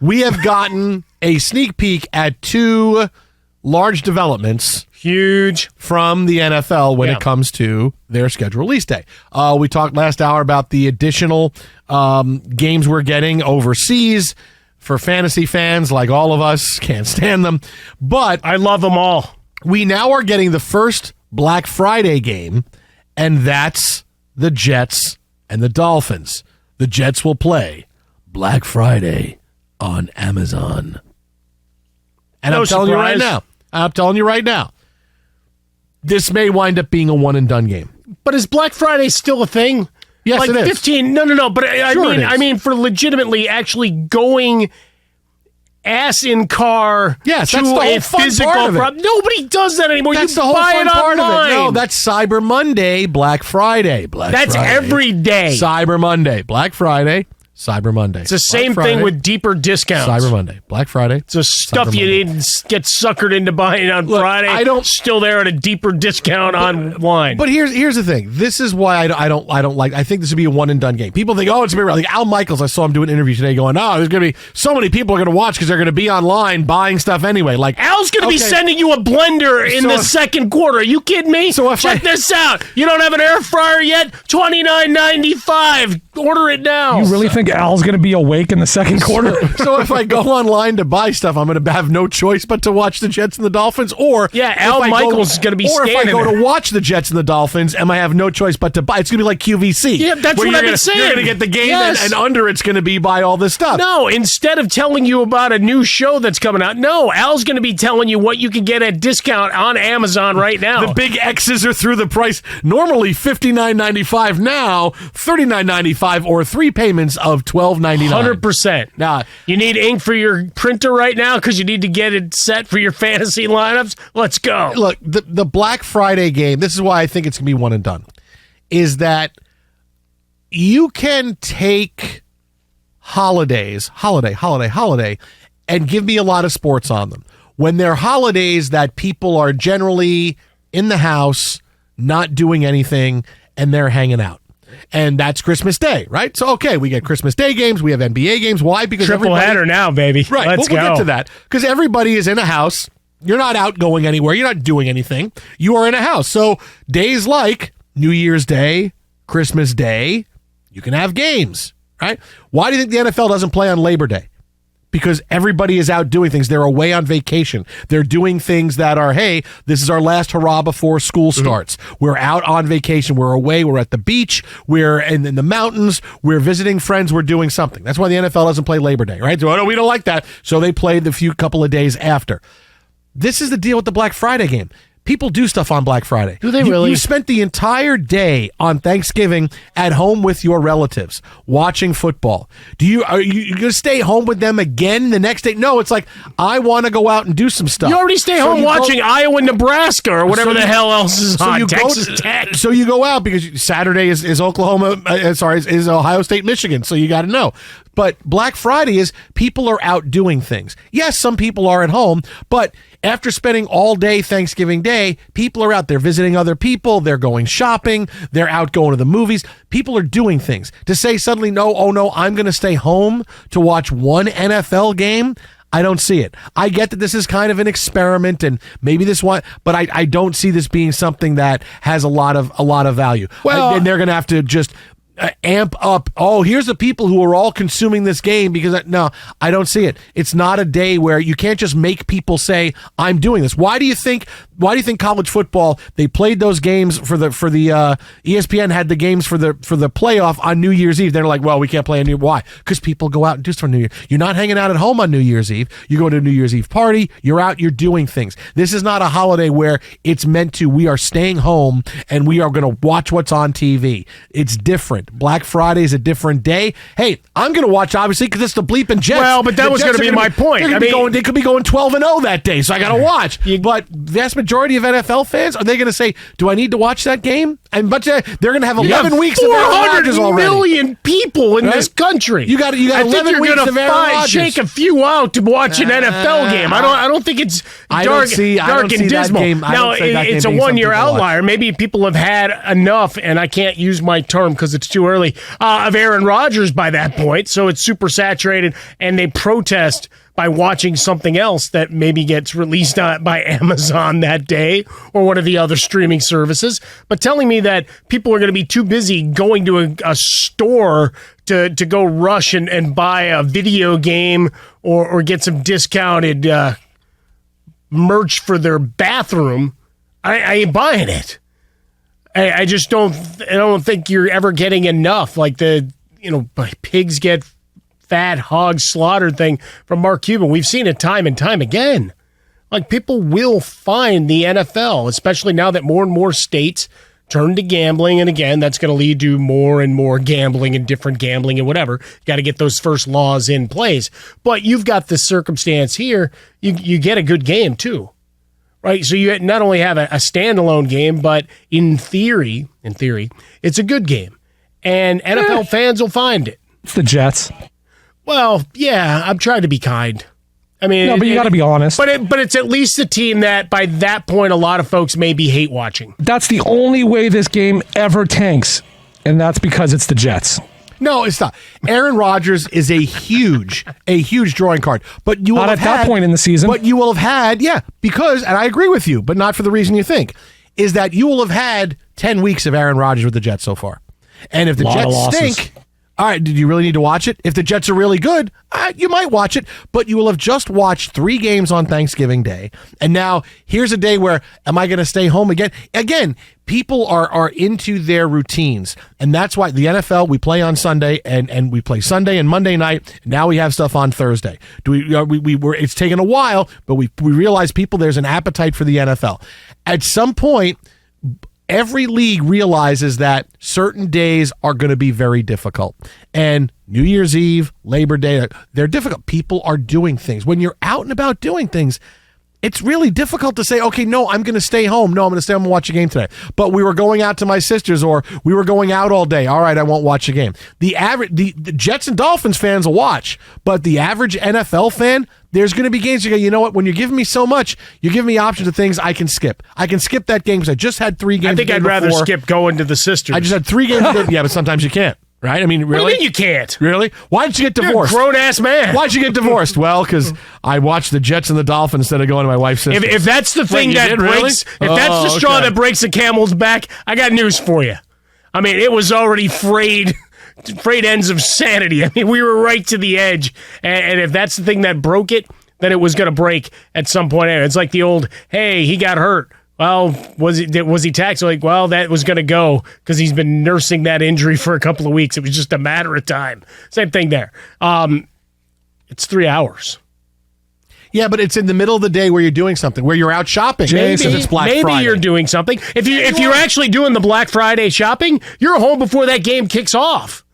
we have gotten a sneak peek at two large developments. Huge. From the NFL when it comes to their schedule release day. We talked last hour about the additional games we're getting overseas for fantasy fans like all of us. Can't stand them. But I love them all. We now are getting the first Black Friday game, and that's the Jets and the Dolphins. The Jets will play Black Friday on Amazon. And I'm telling you right now, this may wind up being a one-and-done game. But is Black Friday still a thing? Yes, like it is. 15? No. But I mean, for legitimately actually going ass in car to that's the whole a fun physical part of it. Nobody does that anymore. That's you the whole buy fun it part online. of it. No, that's Cyber Monday, Black Friday. That's every day. Cyber Monday, Black Friday, Cyber Monday. It's the same thing with deeper discounts. Cyber Monday, Black Friday. It's the stuff you didn't get suckered into buying on Friday. Still there at a deeper discount online. But here's the thing. This is why I don't like. I think this would be a one and done game. People think, it's gonna be like Al Michaels. I saw him do an interview today, going, there's gonna be so many people are gonna watch because they're gonna be online buying stuff anyway. Like Al's gonna be sending you a blender in the second quarter. Are you kidding me? So check this out. You don't have an air fryer yet? $29.95. Order it now. You really think Al's going to be awake in the second quarter? So if I go online to buy stuff, I'm going to have no choice but to watch the Jets and the Dolphins? Or Al Michaels is going to be standing Or if I go there to watch the Jets and the Dolphins, I have no choice but to buy. It's going to be like QVC. Yeah, that's what I've been saying. You're going to get the game, and under it's going to be buy all this stuff. No, instead of telling you about a new show that's coming out, no, Al's going to be telling you what you can get at discount on Amazon right now. The big X's are through the price. Normally $59.95, now $39.95, or 3 payments of $12.99. 100%. Now, you need ink for your printer right now because you need to get it set for your fantasy lineups? Let's go. Look, the Black Friday game, this is why I think it's going to be one and done, is that you can take holiday, and give me a lot of sports on them. When they're holidays that people are generally in the house, not doing anything, and they're hanging out. And that's Christmas Day, right? So, okay, we get Christmas Day games. We have NBA games. Why? Because triple header now, baby. Right. Let's go. We'll get to that. Because everybody is in a house. You're not out going anywhere. You're not doing anything. You are in a house. So days like New Year's Day, Christmas Day, you can have games, right? Why do you think the NFL doesn't play on Labor Day? Because everybody is out doing things. They're away on vacation. They're doing things that are, hey, this is our last hurrah before school starts. We're out on vacation. We're away. We're at the beach. We're in the mountains. We're visiting friends. We're doing something. That's why the NFL doesn't play Labor Day, right? So, no, we don't like that. So they played the couple of days after. This is the deal with the Black Friday game. People do stuff on Black Friday. Do they really? You spent the entire day on Thanksgiving at home with your relatives watching football. Are you going to stay home with them again the next day? No, it's like, I want to go out and do some stuff. You already stay home watching Iowa, Nebraska, or whatever the hell else is on. Texas Tech. So you go out because Saturday is is Ohio State, Michigan. So you got to know. But Black Friday is people are out doing things. Yes, some people are at home, but after spending all day Thanksgiving Day, people are out there visiting other people. They're going shopping. They're out going to the movies. People are doing things. To say suddenly, no, I'm going to stay home to watch one NFL game, I don't see it. I get that this is kind of an experiment, and maybe this one, but I don't see this being something that has a lot of value. Well, and they're going to have to just amp up. Here's the people who are all consuming this game because no, I don't see it. It's not a day where you can't just make people say, I'm doing this. Why do you think college football, they played those games for the ESPN had the games for the playoff on New Year's Eve? They're like, well, we can't play on New Year's. Why? Because people go out and do stuff on New Year. You're not hanging out at home on New Year's Eve. You go to a New Year's Eve party. You're out. You're doing things. This is not a holiday where it's meant to, we are staying home and we are going to watch what's on TV. It's different. Black Friday is a different day. Hey, I'm going to watch, obviously, because it's the bleeping Jets. Well, but that was going to be my point. They could be going 12-0 that day, so I got to watch. But vast majority of NFL fans, are they going to say, do I need to watch that game? but they're going to have 11 weeks of Aaron Rodgers already. 400 million people in this country. You got 11 weeks of Aaron Rodgers. Shake a few out to watch an NFL game. I don't think it's dark and dismal. Now, it's a one-year outlier. Maybe people have had enough, and I can't use my term because it's too early, of Aaron Rodgers by that point, so it's super saturated, and they protest by watching something else that maybe gets released by Amazon that day or one of the other streaming services. But telling me that people are going to be too busy going to a store to go rush and buy a video game or get some discounted merch for their bathroom, I ain't buying it. I just don't think you're ever getting enough. Like pigs get fat, hog slaughtered thing from Mark Cuban. We've seen it time and time again. Like, people will find the NFL, especially now that more and more states turn to gambling. And again, that's going to lead to more and more gambling and different gambling and whatever. You got to get those first laws in place. But you've got this circumstance here. You get a good game too, right? So you not only have a standalone game, but in theory, it's a good game. And NFL fans will find it. It's the Jets. Well, yeah, I'm trying to be kind. I mean, no, but you got to be honest. But it's at least a team that by that point, a lot of folks may be hate watching. That's the only way this game ever tanks, and that's because it's the Jets. No, it's not. Aaron Rodgers is a huge drawing card. But you will not have at that point in the season. But you will have had, because, and I agree with you, but not for the reason you think, is that you will have had 10 weeks of Aaron Rodgers with the Jets so far. And if the Jets stink, all right, did you really need to watch it? If the Jets are really good, you might watch it, but you will have just watched 3 games on Thanksgiving Day. And now here's a day where, am I going to stay home again? Again, people are into their routines. And that's why the NFL, we play on Sunday and we play Sunday and Monday night. Now we have stuff on Thursday. It's taken a while, but we realize there's an appetite for the NFL. At some point, every league realizes that certain days are going to be very difficult. And New Year's Eve, Labor Day, they're difficult. People are doing things. When you're out and about doing things, it's really difficult to say, okay, no, I'm going to stay home. No, I'm going to stay home and watch a game today. But we were going out to my sister's, or we were going out all day. All right, I won't watch a game. The Jets and Dolphins fans will watch, but the average NFL fan, there's going to be games you go, you know what, when you're giving me so much, you're giving me options of things I can skip. I can skip that game because I just had 3 games. I think I'd rather skip going to the sisters. I just had 3 games. Yeah, but sometimes you can't. Right? I mean, really? What do you mean you can't? Really? Why did you get divorced? You're a grown-ass man. Why'd you get divorced? Well, because I watched the Jets and the Dolphins instead of going to my wife's sister. If that's the thing that breaks, if that's the straw that breaks the camel's back, I got news for you. I mean, it was already frayed ends of sanity. I mean, we were right to the edge. And if that's the thing that broke it, then it was going to break at some point. It's like the old, hey, he got hurt. Well, was he taxed? Like, well, that was going to go because he's been nursing that injury for a couple of weeks. It was just a matter of time. Same thing there. It's 3 hours. Yeah, but it's in the middle of the day where you're doing something, where you're out shopping. Maybe it's Black Friday. Maybe you're doing something. If you're actually doing the Black Friday shopping, you're home before that game kicks off.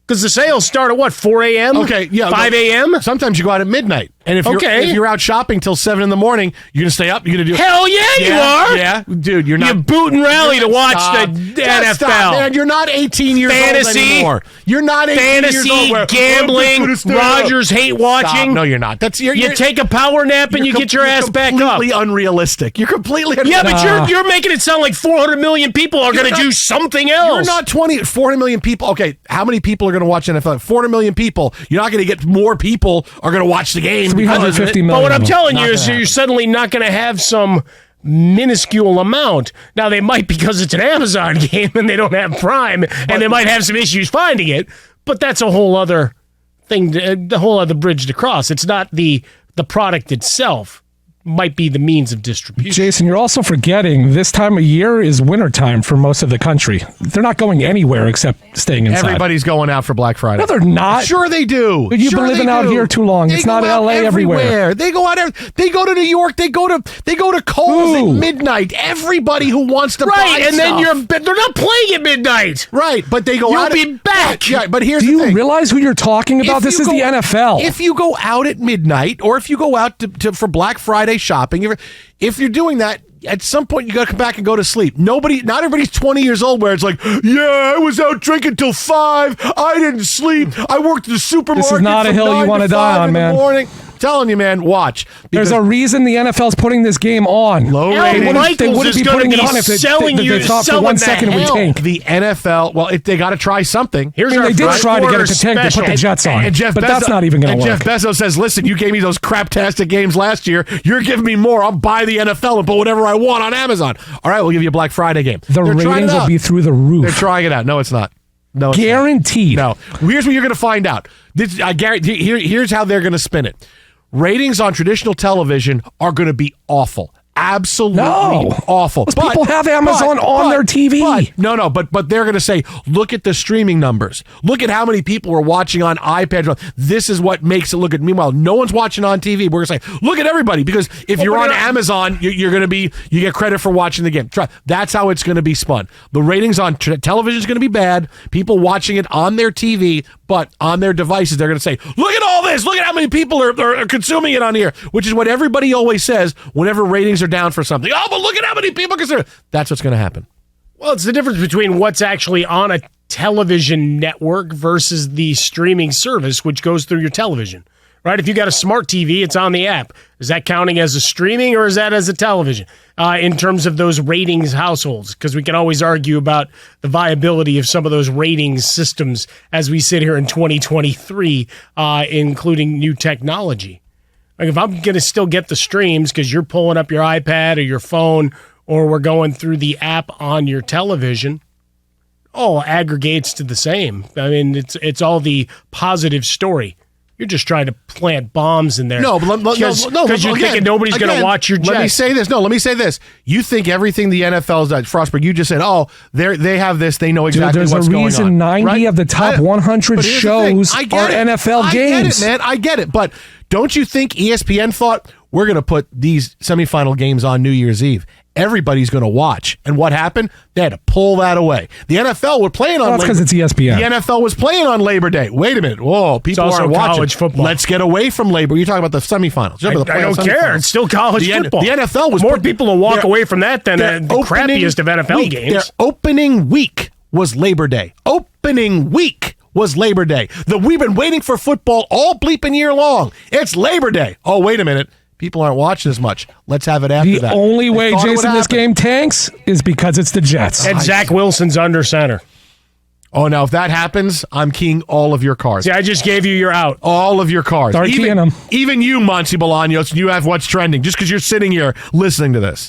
Because the sales start at what, 4 a.m.? Okay, yeah. 5 a.m.? Sometimes you go out at midnight. And if you're out shopping till 7 in the morning, you're going to stay up? You're going to do Hell yeah, you are! Yeah, dude, you're not... You boot and rally to watch the NFL. Stop, man. You're not 18 years old anymore. You're not 18 years old. Fantasy, gambling, Rodgers hate watching. Stop. No, you're not. You take a power nap and you get your ass back up. You're completely unrealistic. You're completely unrealistic. Yeah, but you're making it sound like 400 million people are going to do something else. You're not 400 million people. Okay, how many people are going to watch NFL? 400 million people. You're not going to get more people are going to watch the game. 350 million. But what I'm telling you is you're suddenly not going to have some minuscule amount. Now, they might because it's an Amazon game and they don't have Prime, and they might have some issues finding it, but that's a whole other thing, the whole other bridge to cross. It's not the product itself. Might be the means of distribution. Jason, you're also forgetting this time of year is wintertime for most of the country. They're not going anywhere except staying inside. Everybody's going out for Black Friday. No, they're not. Sure they do. But you've been living out here too long. It's not L.A. everywhere. They go out. They go to New York. They go to Kohl's at midnight. Everybody who wants to buy and stuff. then they're not playing at midnight. Right, but they go out. You'll be back. Yeah, but here's the thing. Do you thing. realize who you're talking about? This is the NFL. If you go out at midnight, or if you go out for Black Friday shopping, if you're doing that, at some point you got to come back and go to sleep. Not everybody's 20 years old where it's like, yeah, I was out drinking till 5. I didn't sleep. I worked at the supermarket. This is not a hill you want to die on, man. Morning. Telling you, man, watch. There's a reason the NFL's putting this game on. Low rating. They wouldn't be putting it on if they thought for 1 second we tank. The NFL, well, they got to try something. They did try to get it to tank. They put the Jets on, but that's not even going to work. And Jeff Bezos says, listen, you gave me those craptastic games last year. You're giving me more. I'll buy the NFL and put whatever I want on Amazon. All right, we'll give you a Black Friday game. The ratings will be through the roof. They're trying it out. No, it's not. No, it's guaranteed. Not. No. Here's what you're going to find out. I guarantee. Here's how they're going to spin it. Ratings on traditional television are going to be awful. Absolutely awful. People have Amazon on their TV. But they're going to say, look at the streaming numbers. Look at how many people are watching on iPads. This is what makes it look at. Meanwhile, no one's watching on TV. We're going to say, look at everybody, because if you're on Amazon, you're going to be, you get credit for watching the game. That's how it's going to be spun. The ratings on television is going to be bad. People watching it on their TV, but on their devices, they're going to say, look at all this. Look at how many people are consuming it on here, which is what everybody always says whenever ratings are down for something. Oh, but look at how many people consider. That's what's going to happen. Well, it's the difference between what's actually on a television network versus the streaming service, which goes through your television, right? If you got a smart TV, it's on the app. Is that counting as a streaming or is that as a television in terms of those ratings households? Because we can always argue about the viability of some of those ratings systems as we sit here in 2023, including new technology. Like if I'm going to still get the streams because you're pulling up your iPad or your phone or we're going through the app on your television, all aggregates to the same. I mean, it's all the positive story. You're just trying to plant bombs in there. No, because you're thinking nobody's going to watch your Jets. Let me say this. You think everything the NFL's done, Frostberg, you just said, they have this, they know exactly what's going on. There's a reason 90 of the top 100 shows are NFL games. I get it, man. I get it. But don't you think ESPN thought, we're going to put these semifinal games on New Year's Eve? Everybody's going to watch. And what happened? They had to pull that away. The NFL were playing on That's because it's ESPN. The NFL was playing on Labor Day. Wait a minute. Whoa, people aren't watching. College football. Let's get away from Labor. You're talking about the semifinals. I don't care. It's still college football. The NFL was more people will walk away from that than the crappiest of NFL games. Their opening week was Labor Day. Opening week was Labor Day. We've been waiting for football all bleeping year long. It's Labor Day. Oh, wait a minute. People aren't watching as much. Let's have it after that. The only way, Jason, this game tanks is because it's the Jets. And Zach Wilson's under center. Oh, now if that happens, I'm keying all of your cards. See, I just gave you your out. All of your cards. Start keying them. Even you, Monty Bolaños, you have what's trending just because you're sitting here listening to this.